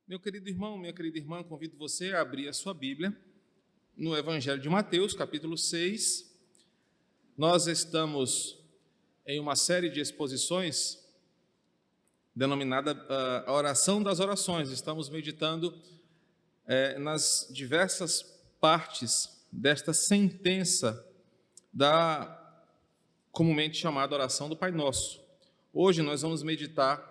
Meu querido irmão, minha querida irmã, convido você a abrir a sua Bíblia no Evangelho de Mateus, capítulo 6. Nós estamos em uma série de exposições denominada a Oração das Orações. Estamos meditando nas diversas partes desta sentença da comumente chamada oração do Pai Nosso. Hoje nós vamos meditar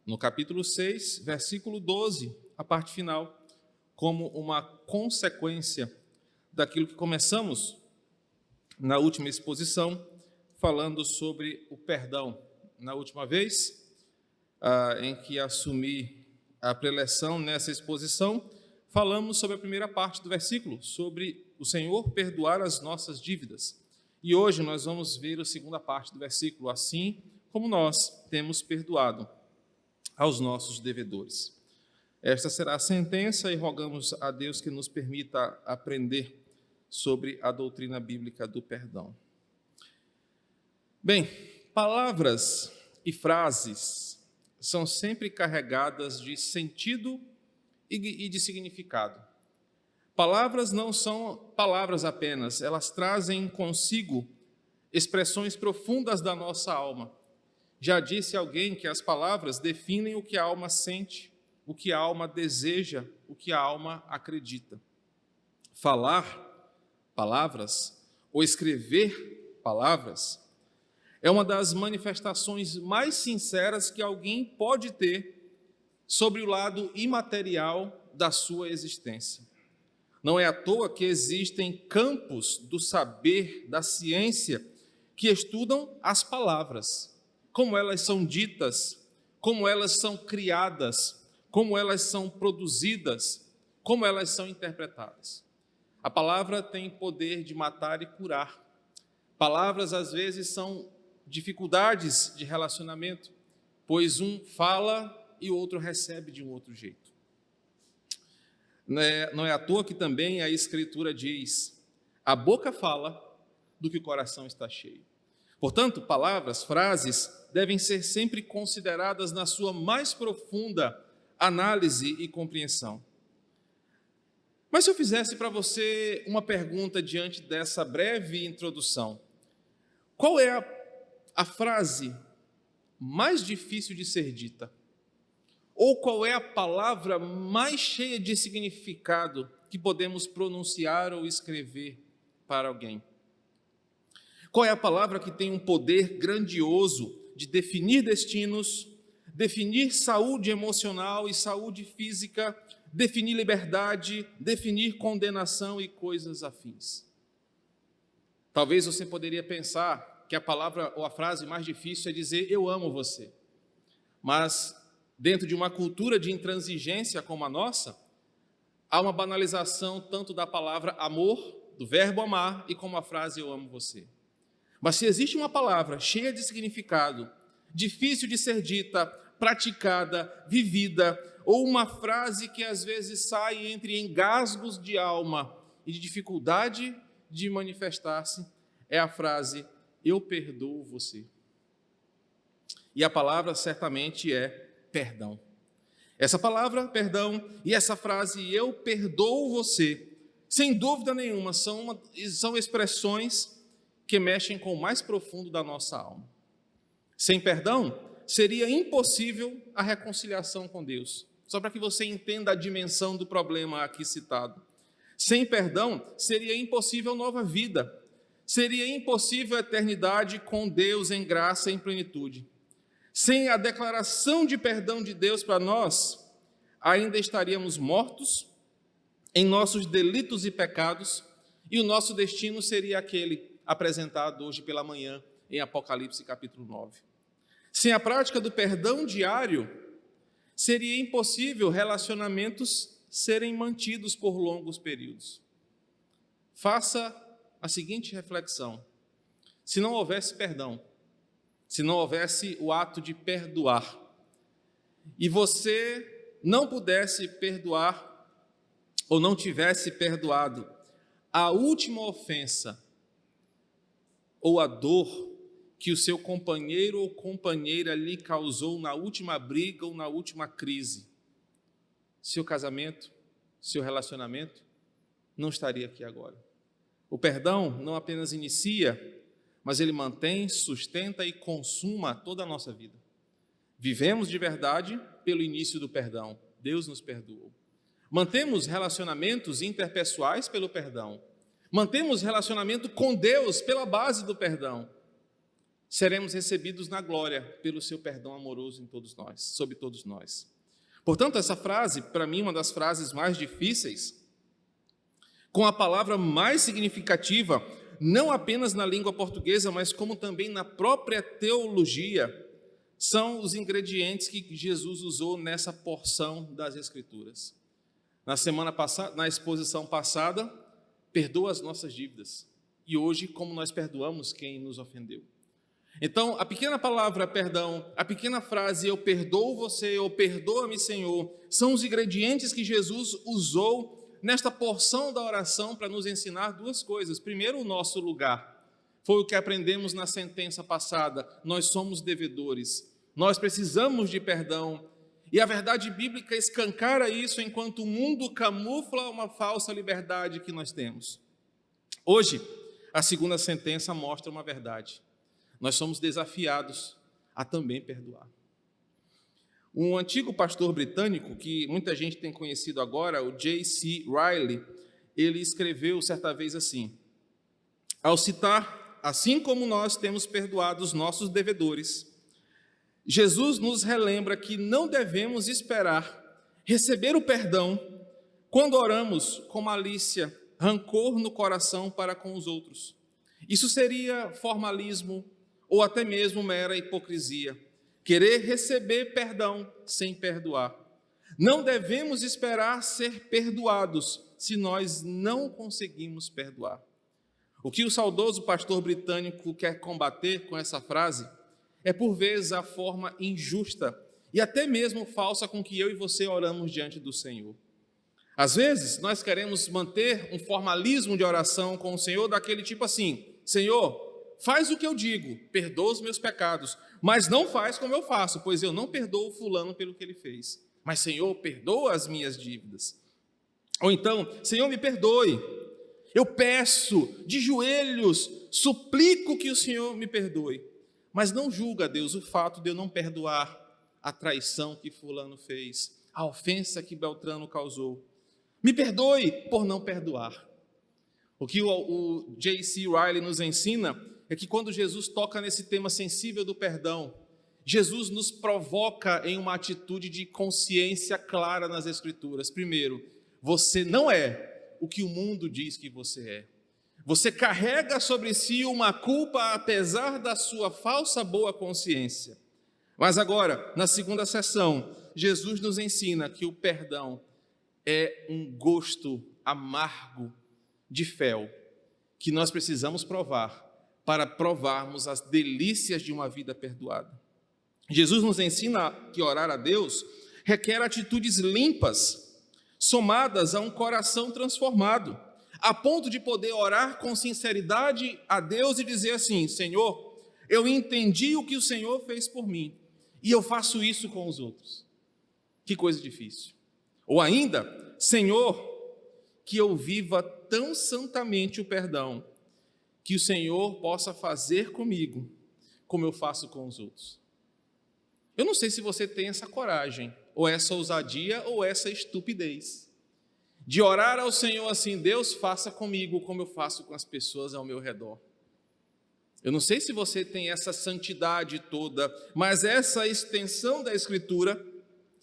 no capítulo 6, versículo 12, a parte final, como uma consequência daquilo que começamos na última exposição, falando sobre o perdão. Na última vez em que assumi a preleção nessa exposição, falamos sobre a primeira parte do versículo, sobre o Senhor perdoar as nossas dívidas. E hoje nós vamos ver a segunda parte do versículo, assim como nós temos perdoado aos nossos devedores. Esta será a sentença e rogamos a Deus que nos permita aprender sobre a doutrina bíblica do perdão. Bem, palavras e frases são sempre carregadas de sentido e de significado. Palavras não são palavras apenas, elas trazem consigo expressões profundas da nossa alma. Já disse alguém que as palavras definem o que a alma sente, o que a alma deseja, o que a alma acredita. Falar palavras ou escrever palavras é uma das manifestações mais sinceras que alguém pode ter sobre o lado imaterial da sua existência. Não é à toa que existem campos do saber, da ciência, que estudam as palavras, como elas são ditas, como elas são criadas, como elas são produzidas, como elas são interpretadas. A palavra tem poder de matar e curar. Palavras, às vezes, são dificuldades de relacionamento, pois um fala e o outro recebe de um outro jeito. Não é à toa que também a Escritura diz: a boca fala do que o coração está cheio. Portanto, palavras, frases, devem ser sempre consideradas na sua mais profunda análise e compreensão. Mas se eu fizesse para você uma pergunta diante dessa breve introdução, qual é a frase mais difícil de ser dita? Ou qual é a palavra mais cheia de significado que podemos pronunciar ou escrever para alguém? Qual é a palavra que tem um poder grandioso de definir destinos, definir saúde emocional e saúde física, definir liberdade, definir condenação e coisas afins? Talvez você poderia pensar que a palavra ou a frase mais difícil é dizer eu amo você. Mas dentro de uma cultura de intransigência como a nossa, há uma banalização tanto da palavra amor, do verbo amar, e como a frase eu amo você. Mas se existe uma palavra cheia de significado, difícil de ser dita, praticada, vivida, ou uma frase que às vezes sai entre engasgos de alma e de dificuldade de manifestar-se, é a frase eu perdoo você. E a palavra certamente é perdão. Essa palavra, perdão, e essa frase eu perdoo você, sem dúvida nenhuma, são expressões que mexem com o mais profundo da nossa alma. Sem perdão, seria impossível a reconciliação com Deus. Só para que você entenda a dimensão do problema aqui citado. Sem perdão, seria impossível nova vida. Seria impossível a eternidade com Deus em graça e em plenitude. Sem a declaração de perdão de Deus para nós, ainda estaríamos mortos em nossos delitos e pecados, e o nosso destino seria aquele apresentado hoje pela manhã em Apocalipse capítulo 9. Sem a prática do perdão diário, seria impossível relacionamentos serem mantidos por longos períodos. Faça a seguinte reflexão: se não houvesse perdão, se não houvesse o ato de perdoar, e você não pudesse perdoar, ou não tivesse perdoado a última ofensa, ou a dor que o seu companheiro ou companheira lhe causou na última briga ou na última crise, seu casamento, seu relacionamento, não estaria aqui agora. O perdão não apenas inicia, mas ele mantém, sustenta e consuma toda a nossa vida. Vivemos de verdade pelo início do perdão. Deus nos perdoou. Mantemos relacionamentos interpessoais pelo perdão. Mantemos relacionamento com Deus pela base do perdão. Seremos recebidos na glória pelo seu perdão amoroso em todos nós, sobre todos nós. Portanto, essa frase, para mim, uma das frases mais difíceis, com a palavra mais significativa, não apenas na língua portuguesa, mas como também na própria teologia, são os ingredientes que Jesus usou nessa porção das Escrituras. Na semana passada, na exposição passada, perdoa as nossas dívidas. E hoje, como nós perdoamos quem nos ofendeu. Então, a pequena palavra perdão, a pequena frase eu perdoo você ou perdoa-me, Senhor, são os ingredientes que Jesus usou nesta porção da oração para nos ensinar duas coisas. Primeiro, o nosso lugar. Foi o que aprendemos na sentença passada. Nós somos devedores. Nós precisamos de perdão. E a verdade bíblica escancara isso enquanto o mundo camufla uma falsa liberdade que nós temos. Hoje, a segunda sentença mostra uma verdade. Nós somos desafiados a também perdoar. Um antigo pastor britânico, que muita gente tem conhecido agora, o J.C. Ryle, ele escreveu certa vez assim, ao citar, assim como nós temos perdoado os nossos devedores, Jesus nos relembra que não devemos esperar receber o perdão quando oramos com malícia, rancor no coração para com os outros. Isso seria formalismo ou até mesmo mera hipocrisia. Querer receber perdão sem perdoar. Não devemos esperar ser perdoados se nós não conseguimos perdoar. O que o saudoso pastor britânico quer combater com essa frase é, por vezes, a forma injusta e até mesmo falsa com que eu e você oramos diante do Senhor. Às vezes, nós queremos manter um formalismo de oração com o Senhor daquele tipo assim, Senhor, faz o que eu digo, perdoa os meus pecados, mas não faz como eu faço, pois eu não perdoo fulano pelo que ele fez. Mas, Senhor, perdoa as minhas dívidas. Ou então, Senhor, me perdoe. Eu peço de joelhos, suplico que o Senhor me perdoe. Mas não julga, Deus, o fato de eu não perdoar a traição que fulano fez, a ofensa que Beltrano causou. Me perdoe por não perdoar. O que o J.C. Ryle nos ensina é que quando Jesus toca nesse tema sensível do perdão, Jesus nos provoca em uma atitude de consciência clara nas Escrituras. Primeiro, você não é o que o mundo diz que você é. Você carrega sobre si uma culpa apesar da sua falsa boa consciência. Mas agora, na segunda sessão, Jesus nos ensina que o perdão é um gosto amargo de fel que nós precisamos provar para provarmos as delícias de uma vida perdoada. Jesus nos ensina que orar a Deus requer atitudes limpas, somadas a um coração transformado, a ponto de poder orar com sinceridade a Deus e dizer assim, Senhor, eu entendi o que o Senhor fez por mim e eu faço isso com os outros. Que coisa difícil. Ou ainda, Senhor, que eu viva tão santamente o perdão que o Senhor possa fazer comigo como eu faço com os outros. Eu não sei se você tem essa coragem, ou essa ousadia, ou essa estupidez, de orar ao Senhor assim, Deus, faça comigo como eu faço com as pessoas ao meu redor. Eu não sei se você tem essa santidade toda, mas essa extensão da Escritura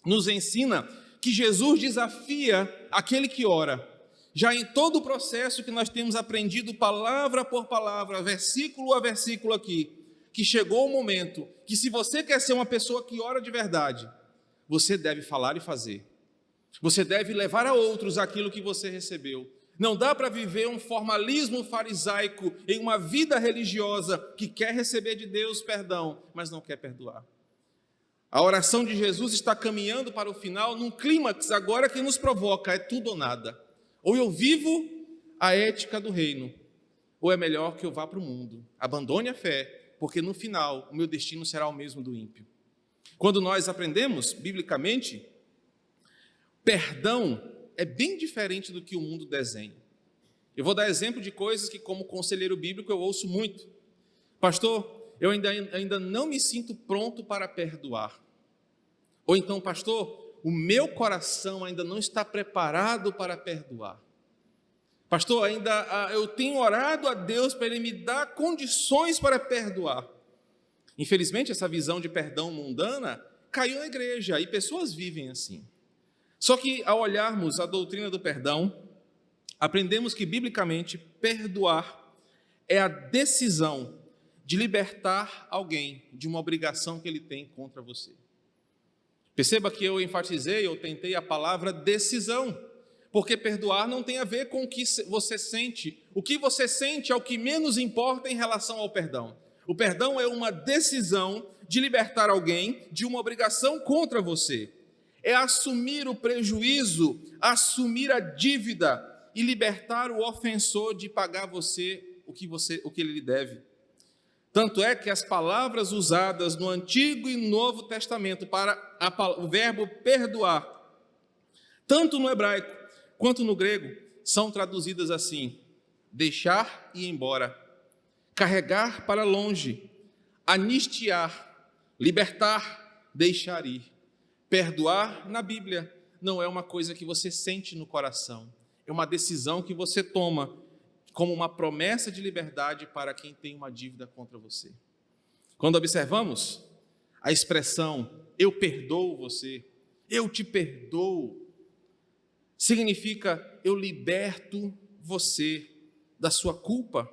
nos ensina que Jesus desafia aquele que ora. Já em todo o processo que nós temos aprendido palavra por palavra, versículo a versículo aqui, que chegou o momento que se você quer ser uma pessoa que ora de verdade, você deve falar e fazer. Você deve levar a outros aquilo que você recebeu. Não dá para viver um formalismo farisaico em uma vida religiosa que quer receber de Deus perdão, mas não quer perdoar. A oração de Jesus está caminhando para o final num clímax agora que nos provoca, é tudo ou nada. Ou eu vivo a ética do reino, ou é melhor que eu vá para o mundo. Abandone a fé, porque no final o meu destino será o mesmo do ímpio. Quando nós aprendemos, biblicamente, perdão é bem diferente do que o mundo desenha. Eu vou dar exemplo de coisas que, como conselheiro bíblico, eu ouço muito. Pastor, eu ainda não me sinto pronto para perdoar. Ou então, pastor, o meu coração ainda não está preparado para perdoar. Pastor, eu tenho orado a Deus para Ele me dar condições para perdoar. Infelizmente, essa visão de perdão mundana caiu na igreja e pessoas vivem assim. Só que, ao olharmos a doutrina do perdão, aprendemos que, biblicamente, perdoar é a decisão de libertar alguém de uma obrigação que ele tem contra você. Perceba que eu tentei a palavra decisão, porque perdoar não tem a ver com o que você sente. O que você sente é o que menos importa em relação ao perdão. O perdão é uma decisão de libertar alguém de uma obrigação contra você. É assumir o prejuízo, assumir a dívida e libertar o ofensor de pagar você o que ele lhe deve. Tanto é que as palavras usadas no Antigo e Novo Testamento para o verbo perdoar, tanto no hebraico quanto no grego, são traduzidas assim: deixar e ir embora, carregar para longe, anistiar, libertar, deixar ir. Perdoar na Bíblia não é uma coisa que você sente no coração, é uma decisão que você toma como uma promessa de liberdade para quem tem uma dívida contra você. Quando observamos a expressão eu perdoo você, eu te perdoo, significa eu liberto você da sua culpa,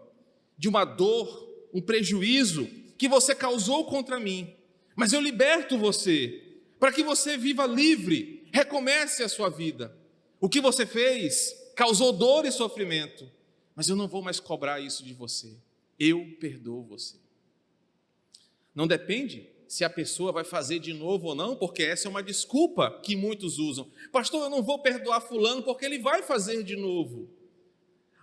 de uma dor, um prejuízo que você causou contra mim, mas eu liberto você para que você viva livre, recomece a sua vida. O que você fez causou dor e sofrimento, mas eu não vou mais cobrar isso de você. Eu perdoo você. Não depende se a pessoa vai fazer de novo ou não, porque essa é uma desculpa que muitos usam. Pastor, eu não vou perdoar fulano porque ele vai fazer de novo.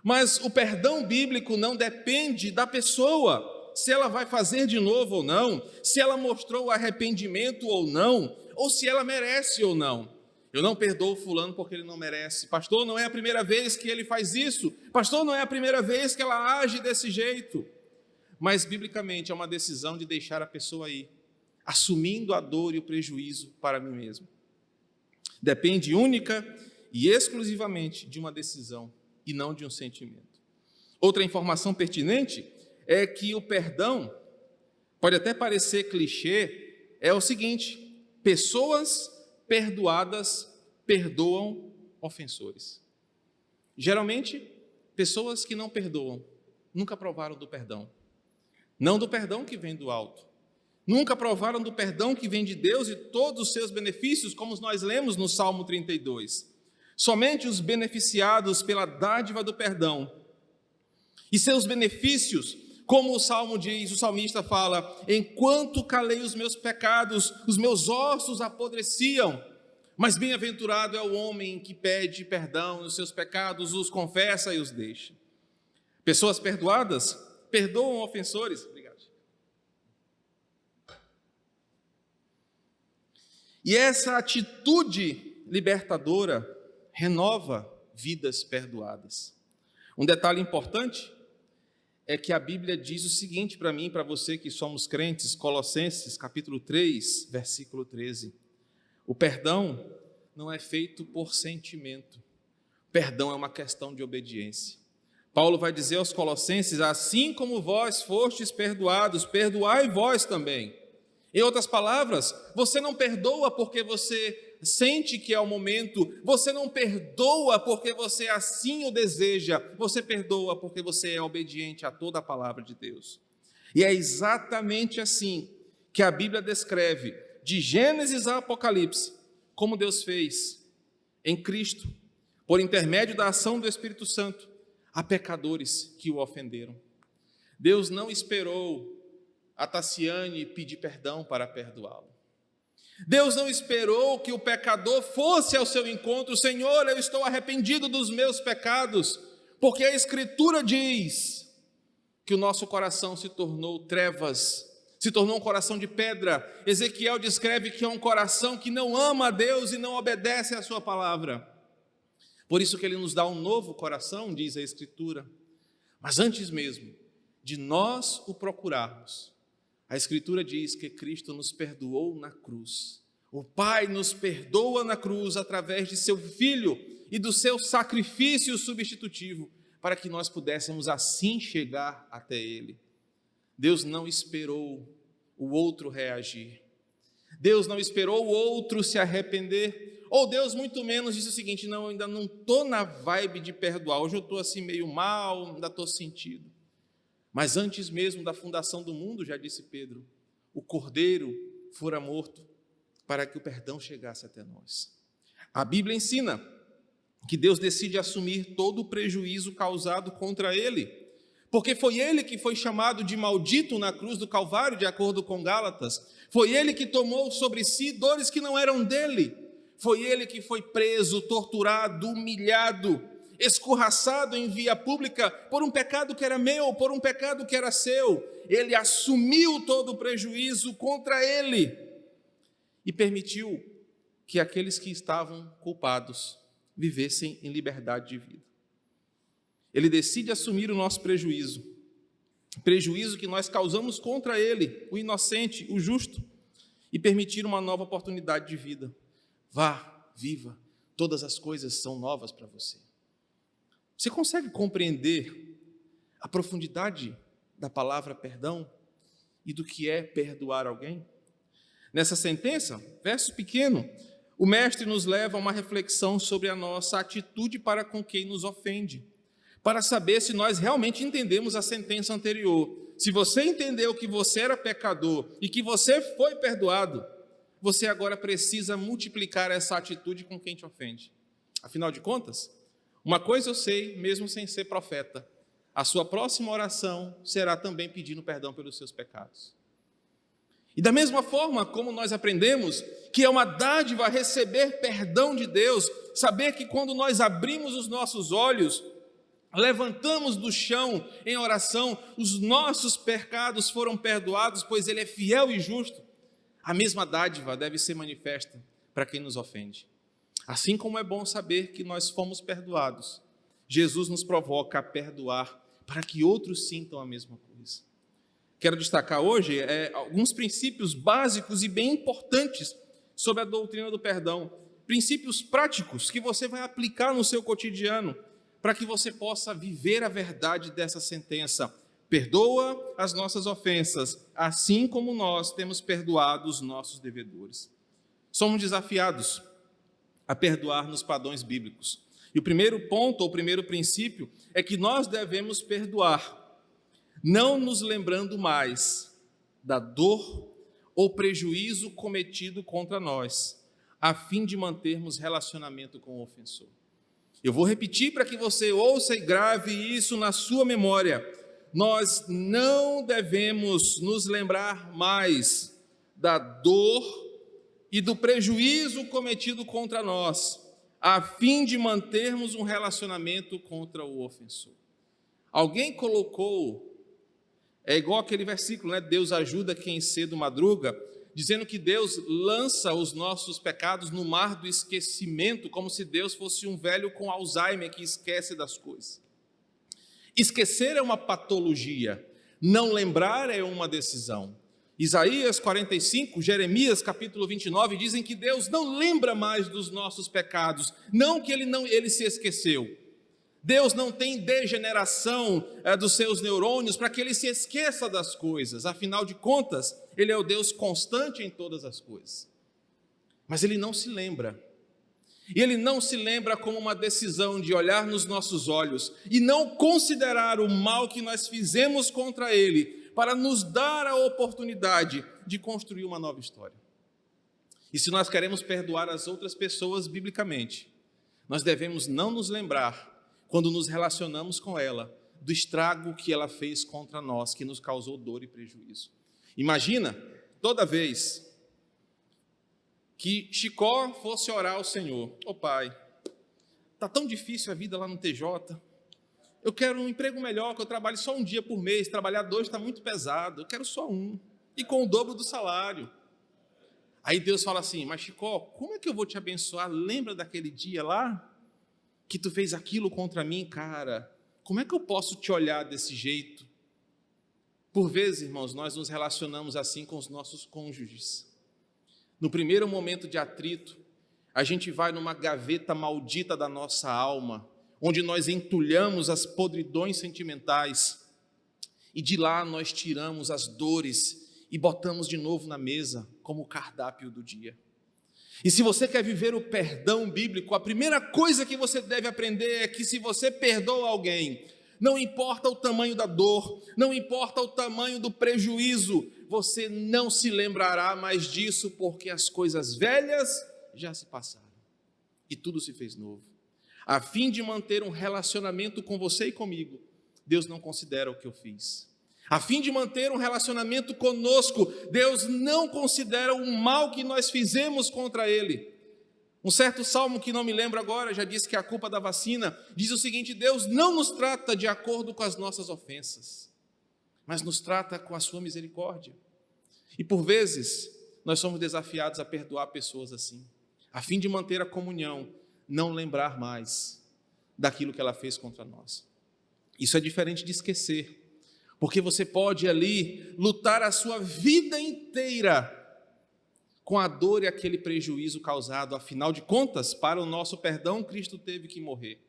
Mas o perdão bíblico não depende da pessoa, se ela vai fazer de novo ou não, se ela mostrou arrependimento ou não, ou se ela merece ou não. Eu não perdoo fulano porque ele não merece. Pastor, não é a primeira vez que ele faz isso. Pastor, não é a primeira vez que ela age desse jeito. Mas, biblicamente, é uma decisão de deixar a pessoa ir, assumindo a dor e o prejuízo para mim mesmo. Depende única e exclusivamente de uma decisão e não de um sentimento. Outra informação pertinente é que o perdão, pode até parecer clichê, é o seguinte: pessoas perdoadas perdoam ofensores. Geralmente, pessoas que não perdoam nunca provaram do perdão. Não do perdão que vem do alto. Nunca provaram do perdão que vem de Deus e todos os seus benefícios, como nós lemos no Salmo 32. Somente os beneficiados pela dádiva do perdão e seus benefícios, como o Salmo diz, o salmista fala: enquanto calei os meus pecados, os meus ossos apodreciam, mas bem-aventurado é o homem que pede perdão dos seus pecados, os confessa e os deixa. Pessoas perdoadas perdoam ofensores. Obrigado. E essa atitude libertadora renova vidas perdoadas. Um detalhe importante é que a Bíblia diz o seguinte para mim e para você que somos crentes, Colossenses capítulo 3, versículo 13. O perdão não é feito por sentimento. Perdão é uma questão de obediência. Paulo vai dizer aos Colossenses: assim como vós fostes perdoados, perdoai vós também. Em outras palavras, você não perdoa porque você sente que é o momento, você não perdoa porque você assim o deseja, você perdoa porque você é obediente a toda a palavra de Deus. E é exatamente assim que a Bíblia descreve, de Gênesis a Apocalipse, como Deus fez em Cristo, por intermédio da ação do Espírito Santo, a pecadores que o ofenderam. Deus não esperou a Tassiane pedir perdão para perdoá-lo. Deus não esperou que o pecador fosse ao seu encontro: Senhor, eu estou arrependido dos meus pecados, porque a Escritura diz que o nosso coração se tornou trevas, se tornou um coração de pedra. Ezequiel descreve que é um coração que não ama a Deus e não obedece à sua palavra. Por isso que ele nos dá um novo coração, diz a Escritura. Mas antes mesmo de nós o procurarmos, a Escritura diz que Cristo nos perdoou na cruz. O Pai nos perdoa na cruz através de seu Filho e do seu sacrifício substitutivo, para que nós pudéssemos assim chegar até Ele. Deus não esperou o outro reagir. Deus não esperou o outro se arrepender. Ou Deus muito menos disse o seguinte: não, eu ainda não estou na vibe de perdoar. Hoje eu estou assim meio mal, ainda estou sentido. Mas antes mesmo da fundação do mundo, já disse Pedro, o Cordeiro fora morto para que o perdão chegasse até nós. A Bíblia ensina que Deus decide assumir todo o prejuízo causado contra ele, porque foi ele que foi chamado de maldito na cruz do Calvário, de acordo com Gálatas. Foi ele que tomou sobre si dores que não eram dele. Foi ele que foi preso, torturado, humilhado, escorraçado em via pública por um pecado que era meu, por um pecado que era seu. Ele assumiu todo o prejuízo contra ele e permitiu que aqueles que estavam culpados vivessem em liberdade de vida. Ele decide assumir o nosso prejuízo que nós causamos contra ele, o inocente, o justo, e permitir uma nova oportunidade de vida. Vá, viva, todas as coisas são novas para você. Você consegue compreender a profundidade da palavra perdão e do que é perdoar alguém? Nessa sentença, verso pequeno, o mestre nos leva a uma reflexão sobre a nossa atitude para com quem nos ofende, para saber se nós realmente entendemos a sentença anterior. Se você entendeu que você era pecador e que você foi perdoado, você agora precisa multiplicar essa atitude com quem te ofende. Afinal de contas, uma coisa eu sei, mesmo sem ser profeta: a sua próxima oração será também pedindo perdão pelos seus pecados. E da mesma forma como nós aprendemos que é uma dádiva receber perdão de Deus, saber que quando nós abrimos os nossos olhos, levantamos do chão em oração, os nossos pecados foram perdoados, pois Ele é fiel e justo, a mesma dádiva deve ser manifesta para quem nos ofende. Assim como é bom saber que nós fomos perdoados, Jesus nos provoca a perdoar para que outros sintam a mesma coisa. Quero destacar hoje alguns princípios básicos e bem importantes sobre a doutrina do perdão. Princípios práticos que você vai aplicar no seu cotidiano para que você possa viver a verdade dessa sentença. Perdoa as nossas ofensas, assim como nós temos perdoado os nossos devedores. Somos desafiados a perdoar nos padrões bíblicos. E o primeiro ponto, ou o primeiro princípio, é que nós devemos perdoar, não nos lembrando mais da dor ou prejuízo cometido contra nós, a fim de mantermos relacionamento com o ofensor. Eu vou repetir para que você ouça e grave isso na sua memória. Nós não devemos nos lembrar mais da dor e do prejuízo cometido contra nós, a fim de mantermos um relacionamento contra o ofensor. Alguém colocou, é igual aquele versículo, né? Deus ajuda quem cedo madruga, dizendo que Deus lança os nossos pecados no mar do esquecimento, como se Deus fosse um velho com Alzheimer que esquece das coisas. Esquecer é uma patologia, não lembrar é uma decisão. Isaías 45, Jeremias capítulo 29 dizem que Deus não lembra mais dos nossos pecados, não que ele se esqueceu. Deus não tem degeneração dos seus neurônios para que ele se esqueça das coisas. Afinal de contas, ele é o Deus constante em todas as coisas. Mas ele não se lembra. E ele não se lembra como uma decisão de olhar nos nossos olhos e não considerar o mal que nós fizemos contra ele para nos dar a oportunidade de construir uma nova história. E se nós queremos perdoar as outras pessoas biblicamente, nós devemos não nos lembrar, quando nos relacionamos com ela, do estrago que ela fez contra nós, que nos causou dor e prejuízo. Imagina, toda vez que Chicó fosse orar ao Senhor: ô pai, está tão difícil a vida lá no TJ, eu quero um emprego melhor, que eu trabalhe só um dia por mês, trabalhar 2 está muito pesado, eu quero só um. e com o dobro do salário. Aí Deus fala assim, mas Chicó, como é que eu vou te abençoar? Lembra daquele dia lá que tu fez aquilo contra mim, cara? Como é que eu posso te olhar desse jeito? Por vezes, irmãos, nós nos relacionamos assim com os nossos cônjuges. No primeiro momento de atrito, a gente vai numa gaveta maldita da nossa alma, onde nós entulhamos as podridões sentimentais, e de lá nós tiramos as dores e botamos de novo na mesa como o cardápio do dia. E se você quer viver o perdão bíblico, a primeira coisa que você deve aprender é que se você perdoa alguém, não importa o tamanho da dor, não importa o tamanho do prejuízo, você não se lembrará mais disso, porque as coisas velhas já se passaram e tudo se fez novo. A fim de manter um relacionamento com você e comigo, Deus não considera o que eu fiz. A fim de manter um relacionamento conosco, Deus não considera o mal que nós fizemos contra Ele. Um certo salmo que não me lembro agora, já disse que é a culpa da vacina, diz o seguinte: Deus não nos trata de acordo com as nossas ofensas, mas nos trata com a sua misericórdia. E por vezes, nós somos desafiados a perdoar pessoas assim, a fim de manter a comunhão, não lembrar mais daquilo que ela fez contra nós. Isso é diferente de esquecer, porque você pode ali lutar a sua vida inteira com a dor e aquele prejuízo causado. Afinal de contas, para o nosso perdão, Cristo teve que morrer.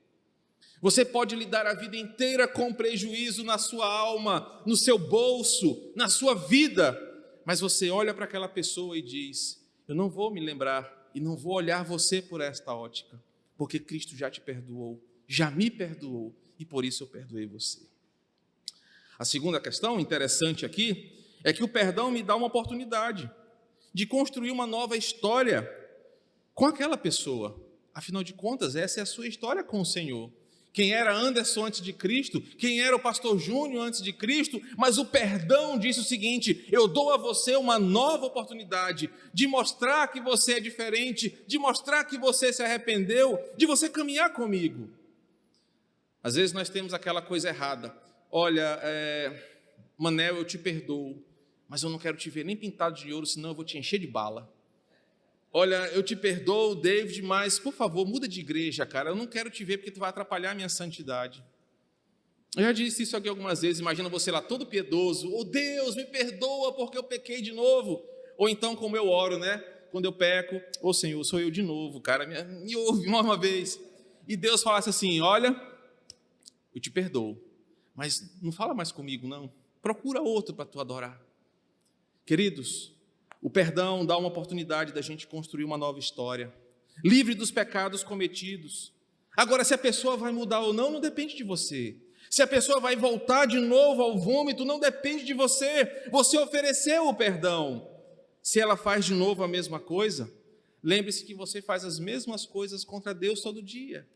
Você pode lidar a vida inteira com prejuízo na sua alma, no seu bolso, na sua vida, mas você olha para aquela pessoa e diz: eu não vou me lembrar e não vou olhar você por esta ótica, porque Cristo já te perdoou, já me perdoou, e por isso eu perdoei você. A segunda questão interessante aqui é que o perdão me dá uma oportunidade de construir uma nova história com aquela pessoa. Afinal de contas, essa é a sua história com o Senhor. Quem era Anderson antes de Cristo, quem era o pastor Júnior antes de Cristo, mas o perdão disse o seguinte: eu dou a você uma nova oportunidade de mostrar que você é diferente, de mostrar que você se arrependeu, de você caminhar comigo. Às vezes nós temos aquela coisa errada: olha, Manel, eu te perdoo, mas eu não quero te ver nem pintado de ouro, senão eu vou te encher de bala. Olha, eu te perdoo, David, mas, por favor, muda de igreja, cara. Eu não quero te ver porque tu vai atrapalhar a minha santidade. Eu já disse isso aqui algumas vezes. Imagina você lá todo piedoso: oh, Deus, me perdoa porque eu pequei de novo. Ou então, como eu oro, né? Quando eu peco: oh, Senhor, sou eu de novo, cara. Me ouve uma vez. E Deus falasse assim: olha, eu te perdoo, mas não fala mais comigo, não. Procura outro para tu adorar. Queridos, o perdão dá uma oportunidade da gente construir uma nova história, livre dos pecados cometidos. Agora, se a pessoa vai mudar ou não, não depende de você. Se a pessoa vai voltar de novo ao vômito, não depende de você. Você ofereceu o perdão. Se ela faz de novo a mesma coisa, lembre-se que você faz as mesmas coisas contra Deus todo dia.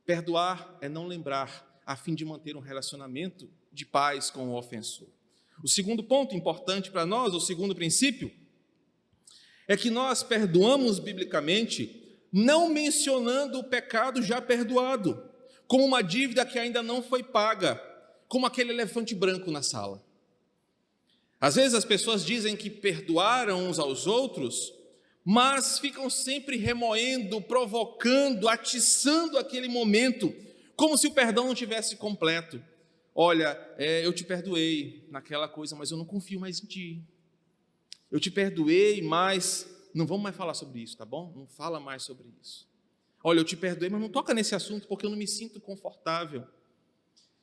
Perdoar é não lembrar, a fim de manter um relacionamento de paz com o ofensor. O segundo ponto importante para nós, o segundo princípio, é que nós perdoamos biblicamente não mencionando o pecado já perdoado, como uma dívida que ainda não foi paga, como aquele elefante branco na sala. Às vezes as pessoas dizem que perdoaram uns aos outros, mas ficam sempre remoendo, provocando, atiçando aquele momento, como se o perdão não tivesse completo. Olha, eu te perdoei naquela coisa, mas eu não confio mais em ti. Eu te perdoei, mas não vamos mais falar sobre isso, tá bom? Não fala mais sobre isso. Olha, eu te perdoei, mas não toca nesse assunto porque eu não me sinto confortável.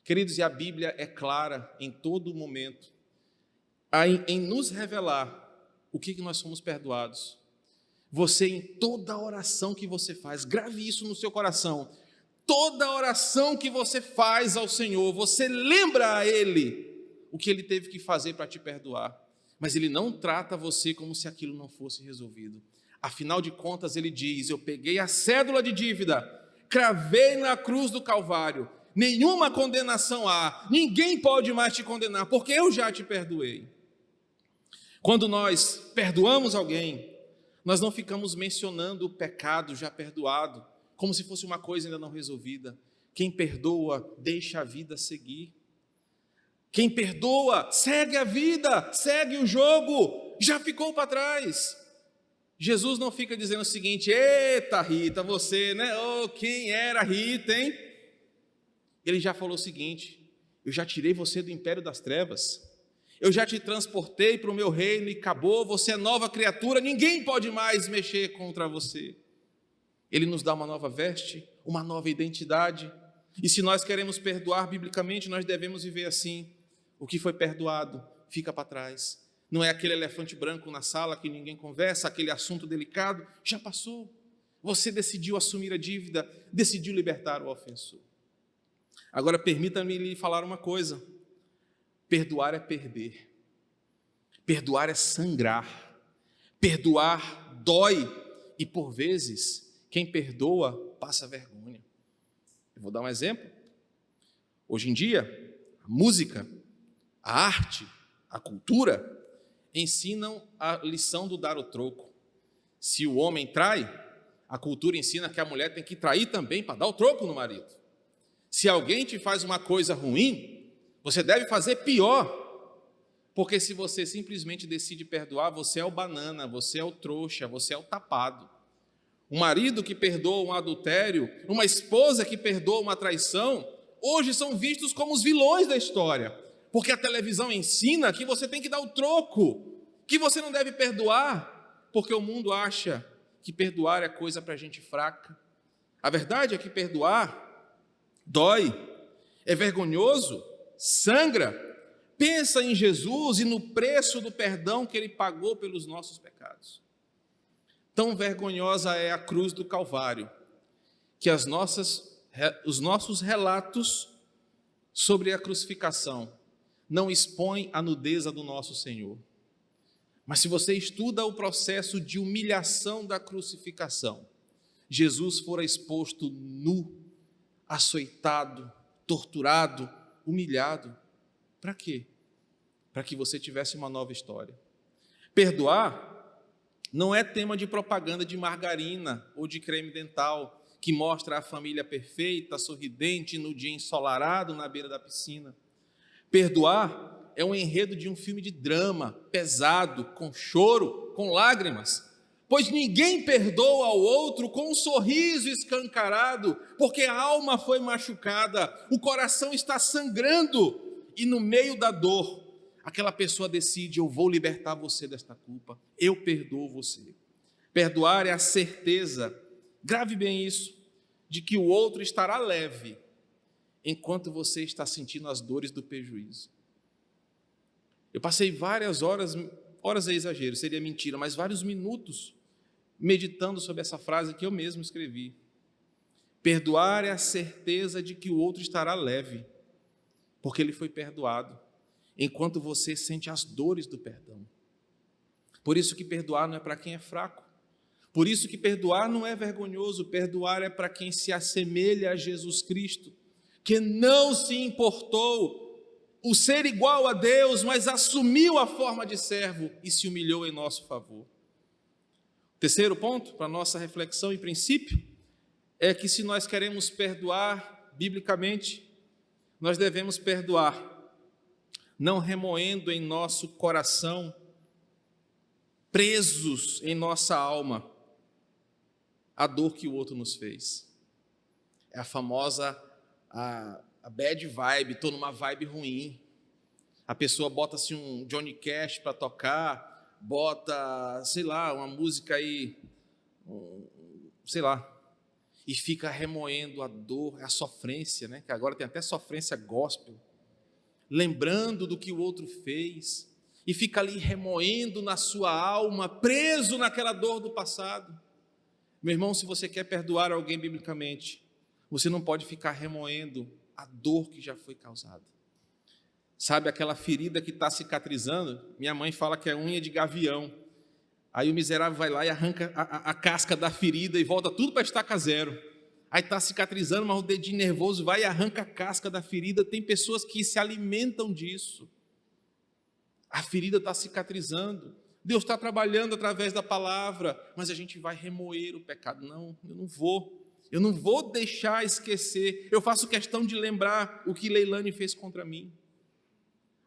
Queridos, e a Bíblia é clara em todo momento em nos revelar o que nós somos perdoados. Você, em toda oração que você faz, grave isso no seu coração. Toda oração que você faz ao Senhor, você lembra a Ele o que Ele teve que fazer para te perdoar. Mas Ele não trata você como se aquilo não fosse resolvido. Afinal de contas, Ele diz: eu peguei a cédula de dívida, cravei na cruz do Calvário, nenhuma condenação há, ninguém pode mais te condenar, porque eu já te perdoei. Quando nós perdoamos alguém, nós não ficamos mencionando o pecado já perdoado, como se fosse uma coisa ainda não resolvida. Quem perdoa, deixa a vida seguir. Quem perdoa, segue a vida, segue o jogo, já ficou para trás. Jesus não fica dizendo o seguinte: eita Rita, você, né? Oh, quem era Rita, hein? Ele já falou o seguinte: eu já tirei você do império das trevas, eu já te transportei para o meu reino e acabou, você é nova criatura, ninguém pode mais mexer contra você. Ele nos dá uma nova veste, uma nova identidade, e se nós queremos perdoar biblicamente, nós devemos viver assim. O que foi perdoado fica para trás. Não é aquele elefante branco na sala que ninguém conversa, aquele assunto delicado, já passou. Você decidiu assumir a dívida, decidiu libertar o ofensor. Agora permita-me lhe falar uma coisa: perdoar é perder, perdoar é sangrar, perdoar dói, e por vezes quem perdoa passa vergonha. Eu vou dar um exemplo. Hoje em dia, a música, a arte, a cultura ensinam a lição do dar o troco. Se o homem trai, a cultura ensina que a mulher tem que trair também para dar o troco no marido. Se alguém te faz uma coisa ruim, você deve fazer pior, porque se você simplesmente decide perdoar, você é o banana, você é o trouxa, você é o tapado. Um marido que perdoa um adultério, uma esposa que perdoa uma traição, hoje são vistos como os vilões da história, porque a televisão ensina que você tem que dar o troco, que você não deve perdoar, porque o mundo acha que perdoar é coisa para gente fraca. A verdade é que perdoar dói, é vergonhoso, sangra. Pensa em Jesus e no preço do perdão que Ele pagou pelos nossos pecados. Tão vergonhosa é a cruz do Calvário, que os nossos relatos sobre a crucificação não expõem a nudeza do nosso Senhor. Mas se você estuda o processo de humilhação da crucificação, Jesus fora exposto nu, açoitado, torturado, humilhado. Para quê? Para que você tivesse uma nova história. Perdoar não é tema de propaganda de margarina ou de creme dental, que mostra a família perfeita, sorridente, no dia ensolarado, na beira da piscina. Perdoar é um enredo de um filme de drama, pesado, com choro, com lágrimas, pois ninguém perdoa ao outro com um sorriso escancarado, porque a alma foi machucada, o coração está sangrando, e no meio da dor, aquela pessoa decide: eu vou libertar você desta culpa, eu perdoo você. Perdoar é a certeza, grave bem isso, de que o outro estará leve, enquanto você está sentindo as dores do prejuízo. Eu passei várias horas é exagero, seria mentira, mas vários minutos meditando sobre essa frase que eu mesmo escrevi. Perdoar é a certeza de que o outro estará leve, porque ele foi perdoado, enquanto você sente as dores do perdão. Por isso que perdoar não é para quem é fraco, por isso que perdoar não é vergonhoso, perdoar é para quem se assemelha a Jesus Cristo, que não se importou o ser igual a Deus, mas assumiu a forma de servo e se humilhou em nosso favor. Terceiro ponto para nossa reflexão e princípio é que se nós queremos perdoar biblicamente, nós devemos perdoar não remoendo em nosso coração, presos em nossa alma, a dor que o outro nos fez. É a famosa a bad vibe, estou numa vibe ruim. A pessoa bota-se um Johnny Cash para tocar, bota, sei lá, uma música aí, sei lá, e fica remoendo a dor, a sofrência, né? Que agora tem até sofrência gospel, lembrando do que o outro fez, e fica ali remoendo na sua alma, preso naquela dor do passado. Meu irmão, se você quer perdoar alguém biblicamente, você não pode ficar remoendo a dor que já foi causada. Sabe aquela ferida que está cicatrizando? Minha mãe fala que é unha de gavião. Aí o miserável vai lá e arranca a casca da ferida e volta tudo para estaca zero. Aí está cicatrizando, mas o dedinho nervoso vai e arranca a casca da ferida. Tem pessoas que se alimentam disso. A ferida está cicatrizando. Deus está trabalhando através da palavra, mas a gente vai remoer o pecado. Não, eu não vou deixar esquecer. Eu faço questão de lembrar o que Leilane fez contra mim.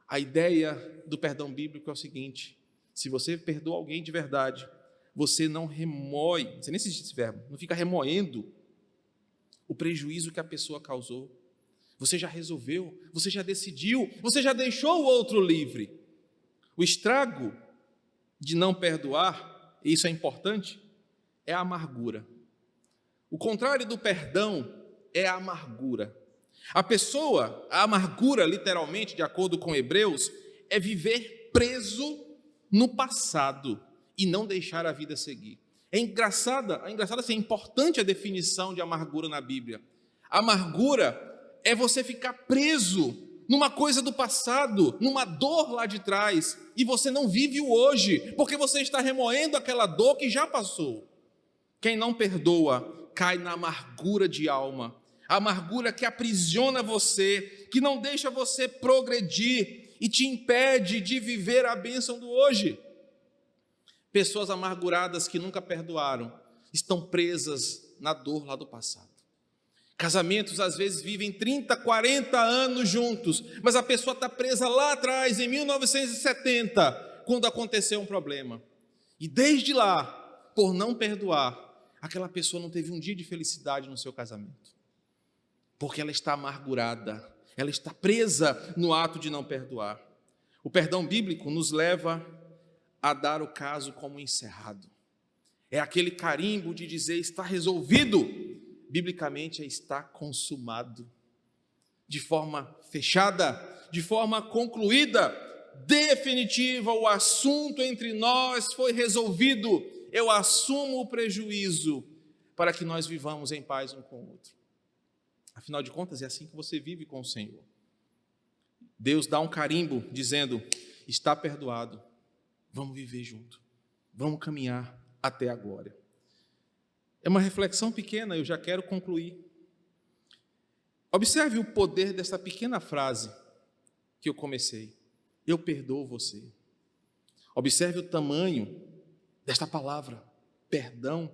A ideia do perdão bíblico é o seguinte: se você perdoa alguém de verdade, você não remói, você nem existe esse verbo, não fica remoendo o prejuízo que a pessoa causou. Você já resolveu, você já decidiu, você já deixou o outro livre. O estrago de não perdoar, e isso é importante, é a amargura. O contrário do perdão é a amargura. A amargura, literalmente, de acordo com Hebreus, é viver preso no passado e não deixar a vida seguir. É engraçada, assim, é importante a definição de amargura na Bíblia. Amargura é você ficar preso numa coisa do passado, numa dor lá de trás, e você não vive o hoje, porque você está remoendo aquela dor que já passou. Quem não perdoa cai na amargura de alma, a amargura que aprisiona você, que não deixa você progredir e te impede de viver a bênção do hoje. Pessoas amarguradas que nunca perdoaram estão presas na dor lá do passado. Casamentos às vezes vivem 30, 40 anos juntos, mas a pessoa está presa lá atrás, em 1970, quando aconteceu um problema. E desde lá, por não perdoar, aquela pessoa não teve um dia de felicidade no seu casamento. Porque ela está amargurada, ela está presa no ato de não perdoar. O perdão bíblico nos leva a dar o caso como encerrado. É aquele carimbo de dizer está resolvido. Biblicamente é está consumado. De forma fechada, de forma concluída, definitiva, o assunto entre nós foi resolvido. Eu assumo o prejuízo para que nós vivamos em paz um com o outro. Afinal de contas, é assim que você vive com o Senhor. Deus dá um carimbo dizendo, está perdoado, vamos viver junto, vamos caminhar até a glória. É uma reflexão pequena, eu já quero concluir. Observe o poder dessa pequena frase que eu comecei. Eu perdoo você. Observe o tamanho desta palavra, perdão.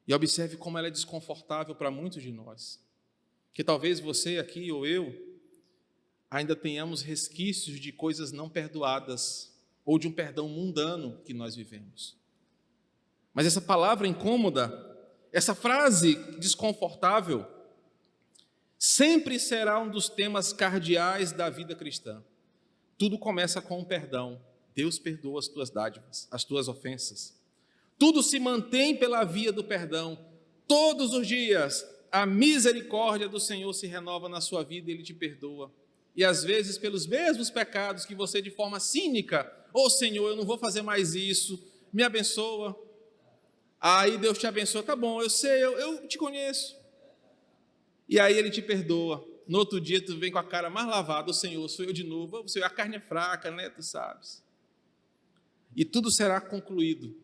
E observe como ela é desconfortável para muitos de nós. Que talvez você aqui ou eu ainda tenhamos resquícios de coisas não perdoadas ou de um perdão mundano que nós vivemos. Mas essa palavra incômoda, essa frase desconfortável, sempre será um dos temas cardeais da vida cristã. Tudo começa com o perdão. Deus perdoa as tuas dádivas, as tuas ofensas. Tudo se mantém pela via do perdão. Todos os dias, a misericórdia do Senhor se renova na sua vida e Ele te perdoa. E às vezes pelos mesmos pecados que você de forma cínica, Senhor, eu não vou fazer mais isso, me abençoa. Aí Deus te abençoa, tá bom, eu sei, eu te conheço. E aí Ele te perdoa. No outro dia tu vem com a cara mais lavada, Senhor, sou eu de novo. Senhor, a carne é fraca, né, tu sabes. E tudo será concluído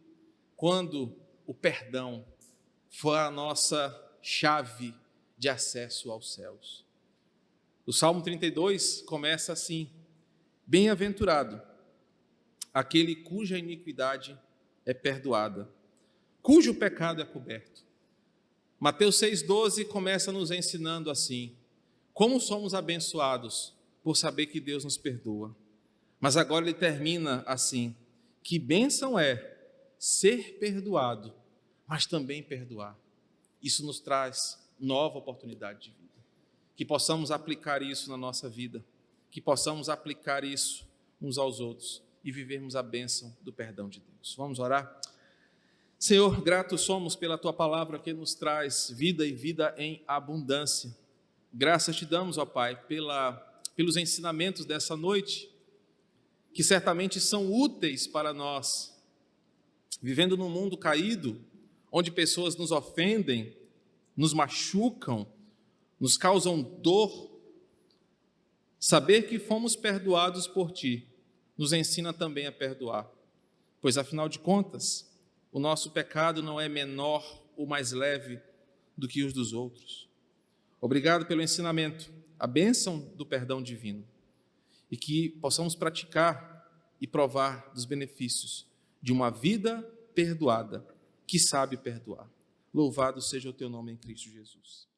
quando o perdão for a nossa chave de acesso aos céus. O Salmo 32 começa assim: bem-aventurado aquele cuja iniquidade é perdoada, cujo pecado é coberto. Mateus 6,12 começa nos ensinando assim: como somos abençoados por saber que Deus nos perdoa. Mas agora ele termina assim: que bênção é ser perdoado, mas também perdoar. Isso nos traz nova oportunidade de vida. Que possamos aplicar isso na nossa vida, que possamos aplicar isso uns aos outros e vivermos a bênção do perdão de Deus. Vamos orar? Senhor, gratos somos pela Tua palavra que nos traz vida e vida em abundância. Graças te damos, ó Pai, pelos ensinamentos dessa noite, que certamente são úteis para nós, vivendo num mundo caído, onde pessoas nos ofendem, nos machucam, nos causam dor. Saber que fomos perdoados por Ti nos ensina também a perdoar, pois afinal de contas, o nosso pecado não é menor ou mais leve do que os dos outros. Obrigado pelo ensinamento, a bênção do perdão divino, e que possamos praticar e provar dos benefícios de uma vida perdoada, que sabe perdoar. Louvado seja o Teu nome em Cristo Jesus.